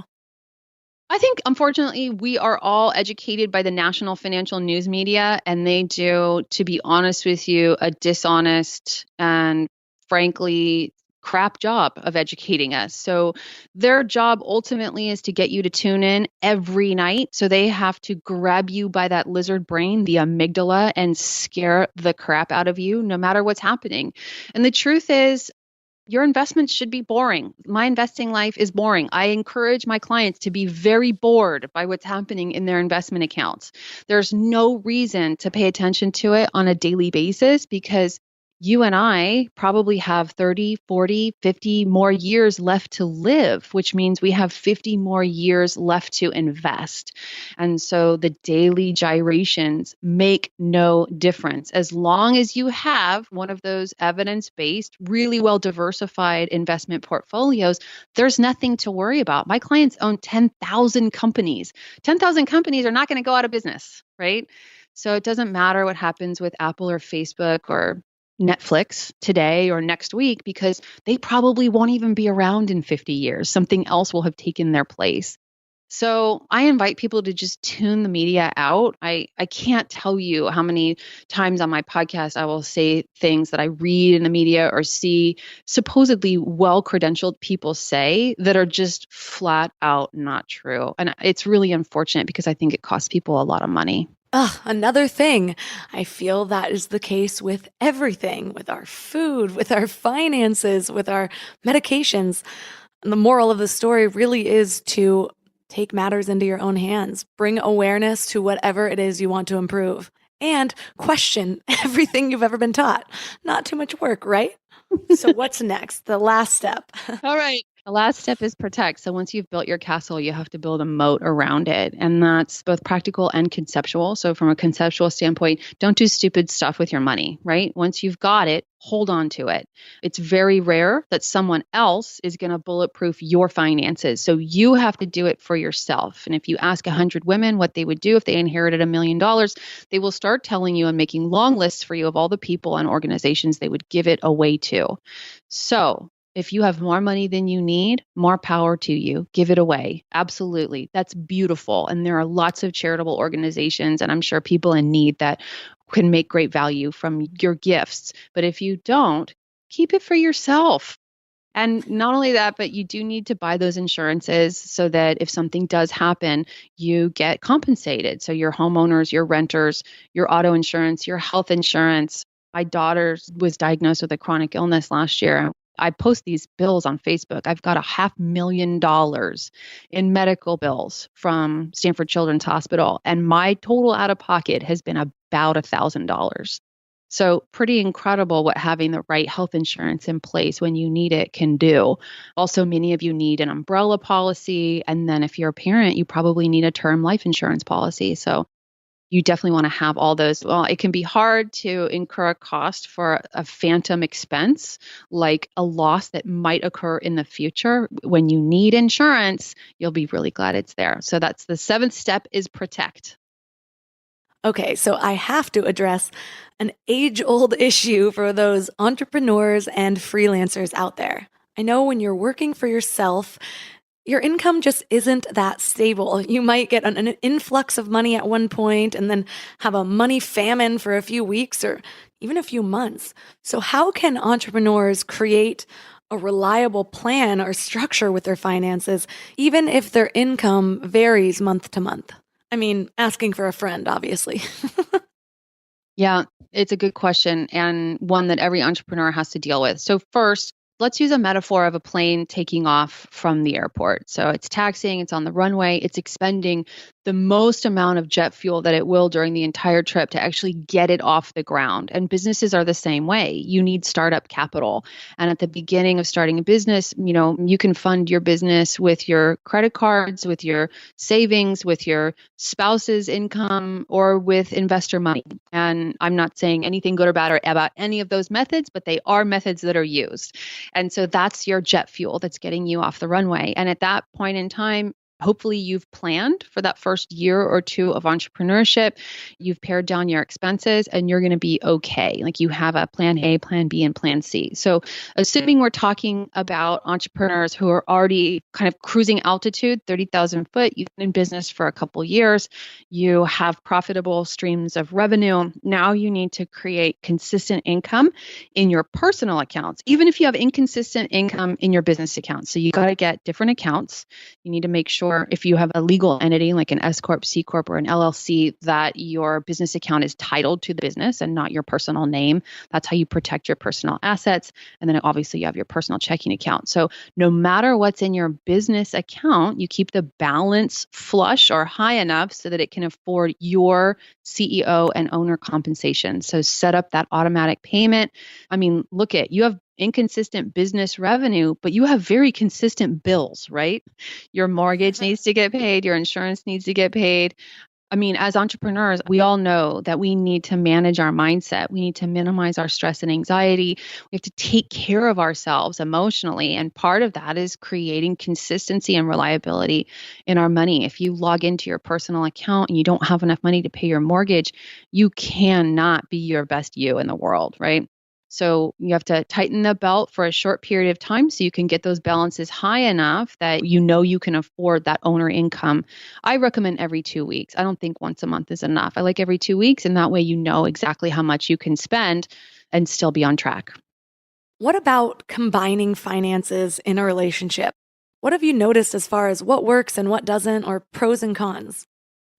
I think, unfortunately, we are all educated by the national financial news media, and they do, to be honest with you, a dishonest and frankly crap job of educating us. So their job ultimately is to get you to tune in every night. So they have to grab you by that lizard brain, the amygdala, and scare the crap out of you, no matter what's happening. And the truth is, your investments should be boring. My investing life is boring. I encourage my clients to be very bored by what's happening in their investment accounts. There's no reason to pay attention to it on a daily basis because you and I probably have 30, 40, 50 more years left to live, which means we have 50 more years left to invest. And so the daily gyrations make no difference. As long as you have one of those evidence-based, really well diversified investment portfolios, there's nothing to worry about. My clients own 10,000 companies. 10,000 companies are not going to go out of business, right? So it doesn't matter what happens with Apple or Facebook or Netflix today or next week because they probably won't even be around in 50 years. Something else will have taken their place. So I invite people to just tune the media out. I can't tell you how many times on my podcast I will say things that I read in the media or see supposedly well-credentialed people say that are just flat out not true. And it's really unfortunate because I think it costs people a lot of money. Another thing. I feel that is the case with everything, with our food, with our finances, with our medications. And the moral of the story really is to take matters into your own hands, bring awareness to whatever it is you want to improve, and question everything you've ever been taught. Not too much work, right? So what's next? The last step. All right. The last step is protect. So once you've built your castle, you have to build a moat around it. And that's both practical and conceptual. So from a conceptual standpoint, don't do stupid stuff with your money, right? Once you've got it, hold on to it. It's very rare that someone else is going to bulletproof your finances. So you have to do it for yourself. And if you ask 100 women what they would do if they inherited $1 million, they will start telling you and making long lists for you of all the people and organizations they would give it away to. So If you have more money than you need, more power to you. Give it away. Absolutely. That's beautiful. And there are lots of charitable organizations, and I'm sure people in need that can make great value from your gifts. But if you don't, keep it for yourself. And not only that, but you do need to buy those insurances so that if something does happen, you get compensated. So your homeowners, your renters, your auto insurance, your health insurance. My daughter was diagnosed with a chronic illness last year. I post these bills on Facebook. I've got $500,000 in medical bills from Stanford Children's Hospital, and my total out of pocket has been about $1,000. So pretty incredible what having the right health insurance in place when you need it can do. Also, many of you need an umbrella policy. And then if you're a parent, you probably need a term life insurance policy. So you definitely want to have all those. Well, it can be hard to incur a cost for a phantom expense, like a loss that might occur in the future. When you need insurance, you'll be really glad it's there. So that's the 7th step, is protect. Okay, so I have to address an age-old issue for those entrepreneurs and freelancers out there. I know when you're working for yourself, your income just isn't that stable. You might get an influx of money at one point and then have a money famine for a few weeks or even a few months. So how can entrepreneurs create a reliable plan or structure with their finances, even if their income varies month to month? I mean, asking for a friend, obviously. Yeah, it's a good question, and one that every entrepreneur has to deal with. So first, let's use a metaphor of a plane taking off from the airport. So it's taxiing, it's on the runway, it's expending the most amount of jet fuel that it will during the entire trip to actually get it off the ground. And businesses are the same way. You need startup capital. And at the beginning of starting a business, you can fund your business with your credit cards, with your savings, with your spouse's income, or with investor money. And I'm not saying anything good or bad about any of those methods, but they are methods that are used. And so that's your jet fuel that's getting you off the runway. And at that point in time, hopefully you've planned for that first year or two of entrepreneurship. You've pared down your expenses and you're going to be okay. Like you have a plan A, plan B, and plan C. So assuming we're talking about entrepreneurs who are already kind of cruising altitude, 30,000 foot, you've been in business for a couple years, you have profitable streams of revenue. Now you need to create consistent income in your personal accounts, even if you have inconsistent income in your business accounts. So you got to get different accounts. You need to make sure if you have a legal entity like an S Corp, C Corp, or an LLC, that your business account is titled to the business and not your personal name. That's how you protect your personal assets. And then obviously you have your personal checking account. So no matter what's in your business account, you keep the balance flush or high enough so that it can afford your CEO and owner compensation. So set up that automatic payment. I mean, you have inconsistent business revenue, but you have very consistent bills, right? Your mortgage needs to get paid. Your insurance needs to get paid. I mean, as entrepreneurs, we all know that we need to manage our mindset. We need to minimize our stress and anxiety. We have to take care of ourselves emotionally. And part of that is creating consistency and reliability in our money. If you log into your personal account and you don't have enough money to pay your mortgage, you cannot be your best you in the world, right? So you have to tighten the belt for a short period of time so you can get those balances high enough that you can afford that owner income. I recommend every 2 weeks. I don't think once a month is enough. I like every 2 weeks, and that way you know exactly how much you can spend and still be on track. What about combining finances in a relationship? What have you noticed as far as what works and what doesn't, or pros and cons?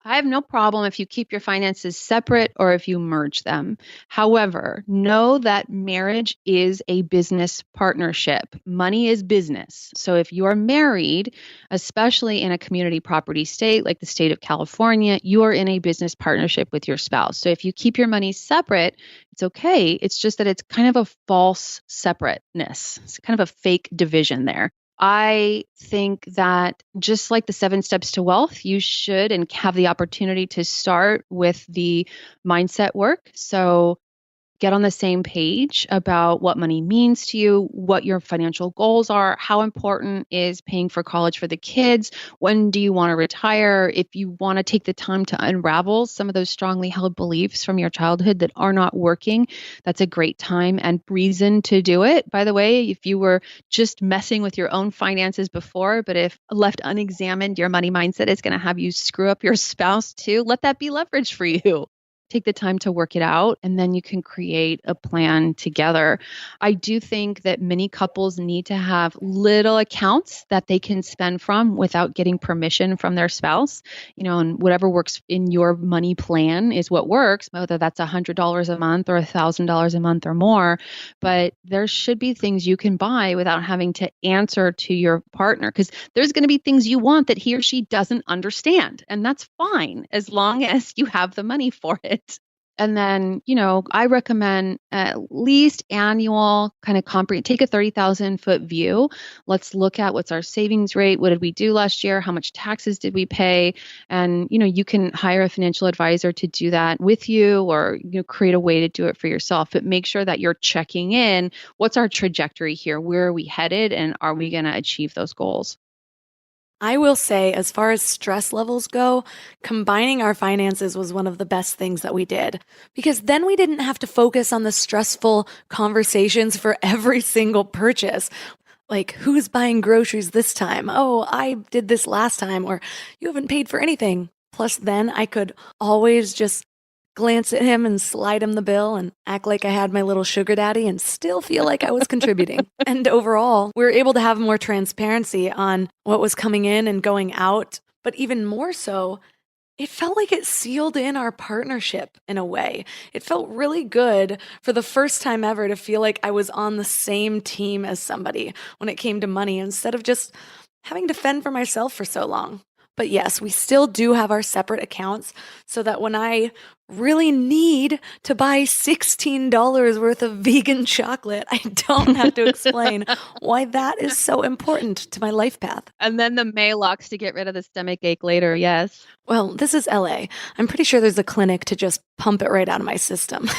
I have no problem if you keep your finances separate or if you merge them. However, know that marriage is a business partnership. Money is business. So if you are married, especially in a community property state like the state of California, you are in a business partnership with your spouse. So if you keep your money separate, it's okay. It's just that it's kind of a false separateness. It's kind of a fake division there. I think that just like the 7 steps to wealth, you should and have the opportunity to start with the mindset work. So get on the same page about what money means to you, what your financial goals are, how important is paying for college for the kids, when do you want to retire, if you want to take the time to unravel some of those strongly held beliefs from your childhood that are not working, that's a great time and reason to do it. By the way, if you were just messing with your own finances before, but if left unexamined, your money mindset is going to have you screw up your spouse too, let that be leverage for you. Take the time to work it out, and then you can create a plan together. I do think that many couples need to have little accounts that they can spend from without getting permission from their spouse. And whatever works in your money plan is what works, whether that's $100 a month or $1,000 a month or more. But there should be things you can buy without having to answer to your partner, because there's going to be things you want that he or she doesn't understand. And that's fine as long as you have the money for it. And then, I recommend at least annual kind of take a 30,000 foot view. Let's look at what's our savings rate. What did we do last year? How much taxes did we pay? And, you can hire a financial advisor to do that with you, or, create a way to do it for yourself. But make sure that you're checking in. What's our trajectory here? Where are we headed? And are we going to achieve those goals? I will say, as far as stress levels go, combining our finances was one of the best things that we did, because then we didn't have to focus on the stressful conversations for every single purchase. Like, who's buying groceries this time? Oh, I did this last time, or you haven't paid for anything. Plus, then I could always just glance at him and slide him the bill and act like I had my little sugar daddy and still feel like I was contributing. And overall, we were able to have more transparency on what was coming in and going out. But even more so, it felt like it sealed in our partnership in a way. It felt really good for the first time ever to feel like I was on the same team as somebody when it came to money, instead of just having to fend for myself for so long. But yes, we still do have our separate accounts so that when I really need to buy $16 worth of vegan chocolate, I don't have to explain why that is so important to my life path. And then the Maalox to get rid of the stomach ache later, yes. Well, this is LA. I'm pretty sure there's a clinic to just pump it right out of my system.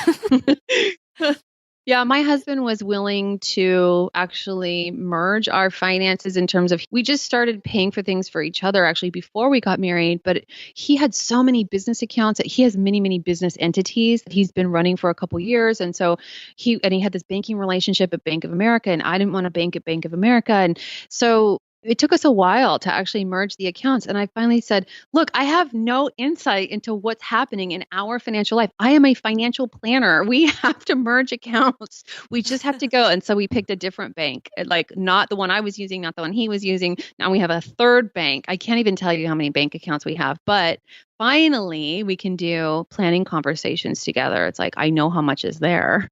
Yeah, my husband was willing to actually merge our finances in terms of, we just started paying for things for each other actually before we got married, but he had so many business accounts that he has many, many business entities that he's been running for a couple years. And so he had this banking relationship at Bank of America, and I didn't want to bank at Bank of America. And so it took us a while to actually merge the accounts. And I finally said, look, I have no insight into what's happening in our financial life. I am a financial planner. We have to merge accounts. We just have to go. And so we picked a different bank, like not the one I was using, not the one he was using. Now we have a third bank. I can't even tell you how many bank accounts we have, but finally we can do planning conversations together. It's like, I know how much is there.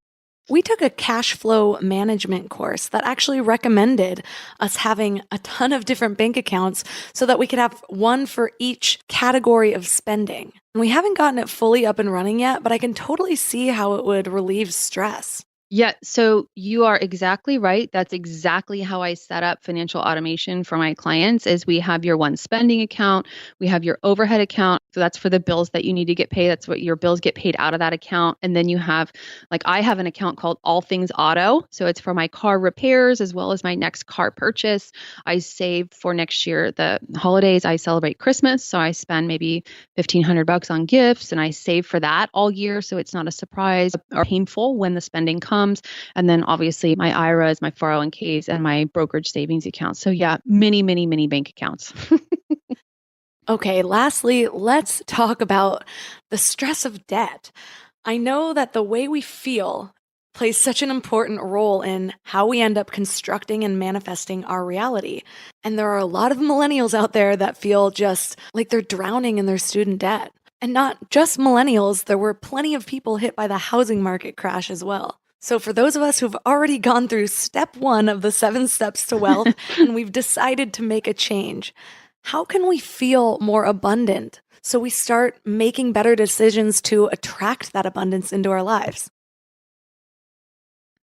We took a cash flow management course that actually recommended us having a ton of different bank accounts so that we could have one for each category of spending. And we haven't gotten it fully up and running yet, but I can totally see how it would relieve stress. Yeah, so you are exactly right. That's exactly how I set up financial automation for my clients. Is we have your one spending account, we have your overhead account. So that's for the bills that you need to get paid. That's what your bills get paid out of that account. And then you have, like, I have an account called All Things Auto. So it's for my car repairs as well as my next car purchase. I saved for next year, the holidays. I celebrate Christmas, so I spend maybe $1,500 on gifts, and I save for that all year. So it's not a surprise or painful when the spending comes. And then obviously my IRAs, my 401ks, and my brokerage savings accounts. So yeah, many, many, many bank accounts. Okay, lastly, let's talk about the stress of debt. I know that the way we feel plays such an important role in how we end up constructing and manifesting our reality. And there are a lot of millennials out there that feel just like they're drowning in their student debt. And not just millennials, there were plenty of people hit by the housing market crash as well. So for those of us who've already gone through step 1 of the 7 steps to wealth and we've decided to make a change, how can we feel more abundant so we start making better decisions to attract that abundance into our lives?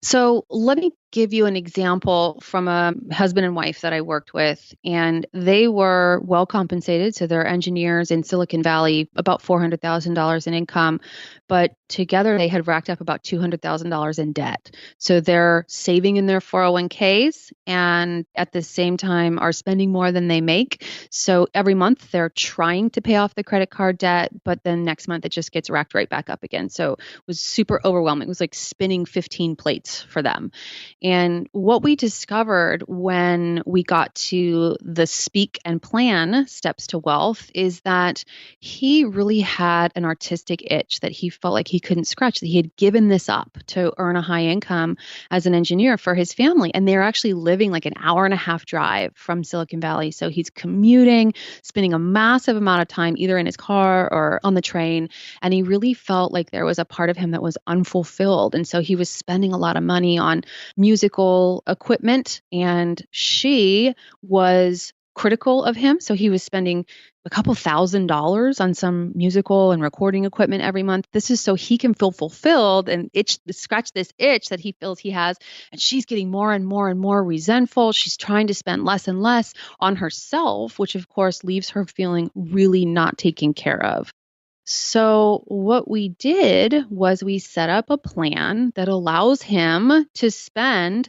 So let me give you an example from a husband and wife that I worked with, and they were well compensated. So they're engineers in Silicon Valley, about $400,000 in income, but together they had racked up about $200,000 in debt. So they're saving in their 401ks and at the same time are spending more than they make. So every month they're trying to pay off the credit card debt, but then next month it just gets racked right back up again. So it was super overwhelming. It was like spinning 15 plates for them. And what we discovered when we got to the speak and plan steps to wealth is that he really had an artistic itch that he felt like he couldn't scratch, that he had given this up to earn a high income as an engineer for his family. And they're actually living like an hour and a half drive from Silicon Valley. So he's commuting, spending a massive amount of time either in his car or on the train. And he really felt like there was a part of him that was unfulfilled. And so he was spending a lot of money on musical equipment, and she was critical of him. So he was spending a couple $1,000s on some musical and recording equipment every month. This is so he can feel fulfilled and scratch this itch that he feels he has. And she's getting more and more and more resentful. She's trying to spend less and less on herself, which of course leaves her feeling really not taken care of. So what we did was we set up a plan that allows him to spend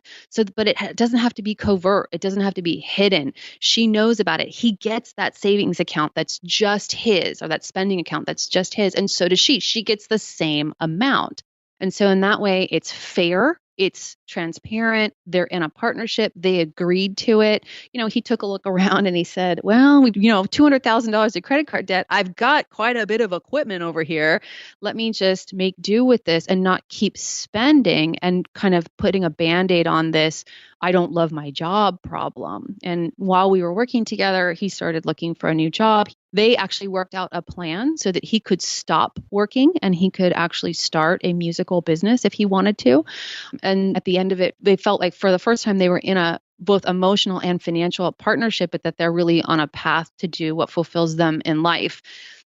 but it doesn't have to be covert. It doesn't have to be hidden. She knows about it. He gets that savings account that's just his, or that spending account that's just his. And so does she. She gets the same amount. And so in that way, it's fair. It's transparent. They're in a partnership. They agreed to it. He took a look around and he said, well, $200,000 of credit card debt. I've got quite a bit of equipment over here. Let me just make do with this and not keep spending and kind of putting a Band-Aid on this I don't love my job problem. And while we were working together, he started looking for a new job. They actually worked out a plan so that he could stop working and he could actually start a musical business if he wanted to. And at the end of it, they felt like for the first time they were in a both emotional and financial partnership, but that they're really on a path to do what fulfills them in life.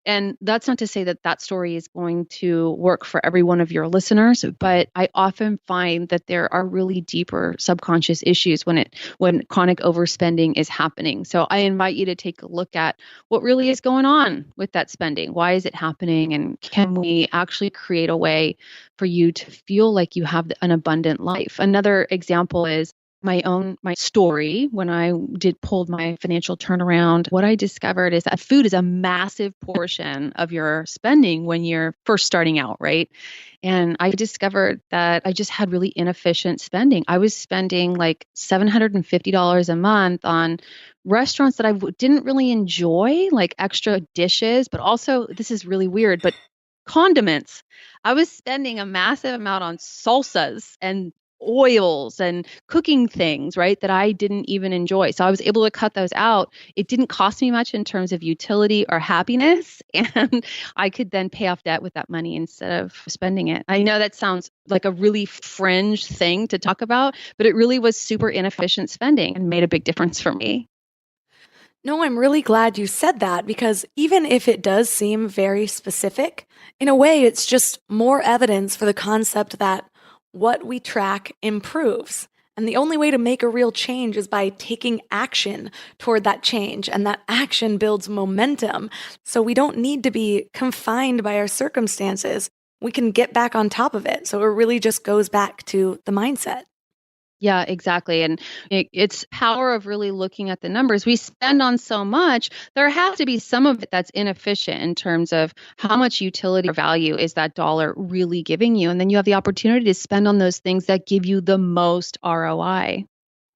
And that's not to say that that story is going to work for every one of your listeners, but I often find that there are really deeper subconscious issues when chronic overspending is happening. So I invite you to take a look at what really is going on with that spending. Why is it happening? And can we actually create a way for you to feel like you have an abundant life? Another example is my story. When I pulled my financial turnaround, what I discovered is that food is a massive portion of your spending when you're first starting out, right? And I discovered that I just had really inefficient spending. I was spending like $750 a month on restaurants that I didn't really enjoy, like extra dishes, but also, this is really weird, but condiments. I was spending a massive amount on salsas and oils and cooking things, right, that I didn't even enjoy. So I was able to cut those out. It didn't cost me much in terms of utility or happiness. And I could then pay off debt with that money instead of spending it. I know that sounds like a really fringe thing to talk about, but it really was super inefficient spending and made a big difference for me. No, I'm really glad you said that, because even if it does seem very specific, in a way, it's just more evidence for the concept that what we track improves. And the only way to make a real change is by taking action toward that change. And that action builds momentum. So we don't need to be confined by our circumstances. We can get back on top of it. So it really just goes back to the mindset. Yeah, exactly. And it's power of really looking at the numbers. We spend on so much, there has to be some of it that's inefficient in terms of how much utility or value is that dollar really giving you. And then you have the opportunity to spend on those things that give you the most ROI.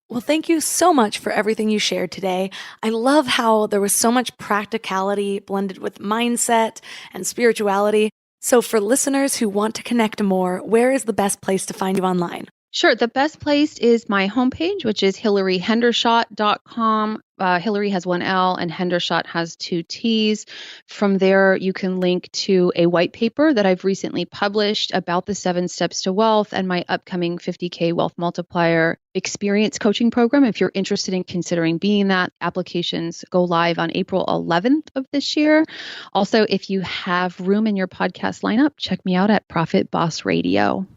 Well, thank you so much for everything you shared today. I love how there was so much practicality blended with mindset and spirituality. So for listeners who want to connect more, where is the best place to find you online? Sure. The best place is my homepage, which is hilaryhendershott.com. Hilary has one L and Hendershott has two T's. From there, you can link to a white paper that I've recently published about the 7 steps to wealth and my upcoming 50K Wealth Multiplier experience coaching program. If you're interested in considering being that, applications go live on April 11th of this year. Also, if you have room in your podcast lineup, check me out at Profit Boss Radio.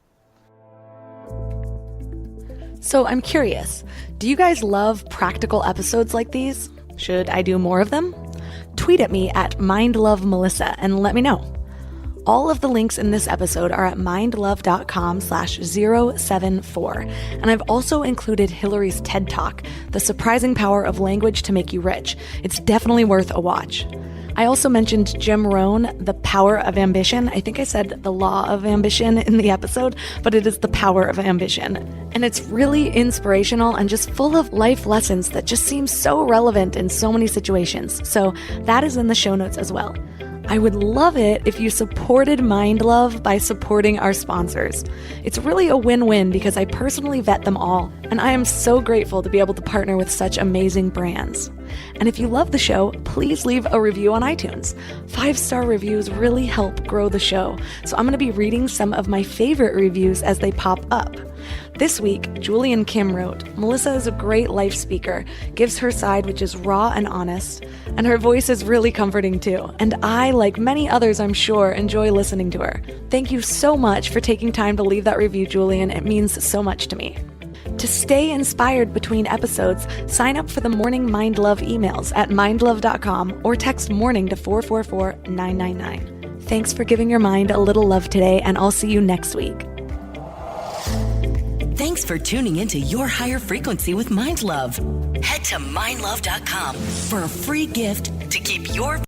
So I'm curious, do you guys love practical episodes like these? Should I do more of them? Tweet at me at mindlovemelissa and let me know. All of the links in this episode are at mindlove.com/074. And I've also included Hilary's TED Talk, The Surprising Power of Language to Make You Rich. It's definitely worth a watch. I also mentioned Jim Rohn, The Power of Ambition. I think I said The Law of Ambition in the episode, but it is The Power of Ambition. And it's really inspirational and just full of life lessons that just seem so relevant in so many situations. So that is in the show notes as well. I would love it if you supported Mind Love by supporting our sponsors. It's really a win-win because I personally vet them all, and I am so grateful to be able to partner with such amazing brands. And if you love the show, please leave a review on iTunes. 5-star reviews really help grow the show, so I'm going to be reading some of my favorite reviews as they pop up. This week, Julian Kim wrote, "Melissa is a great life speaker, gives her side which is raw and honest, and her voice is really comforting too. And I, like many others I'm sure, enjoy listening to her. Thank you so much for taking time to leave that review, Julian. It means so much to me." To stay inspired between episodes, sign up for the Morning Mind Love emails at mindlove.com or text MORNING to 444-999. Thanks for giving your mind a little love today, and I'll see you next week. Thanks for tuning into Your Higher Frequency with Mind Love. Head to mindlove.com for a free gift to keep your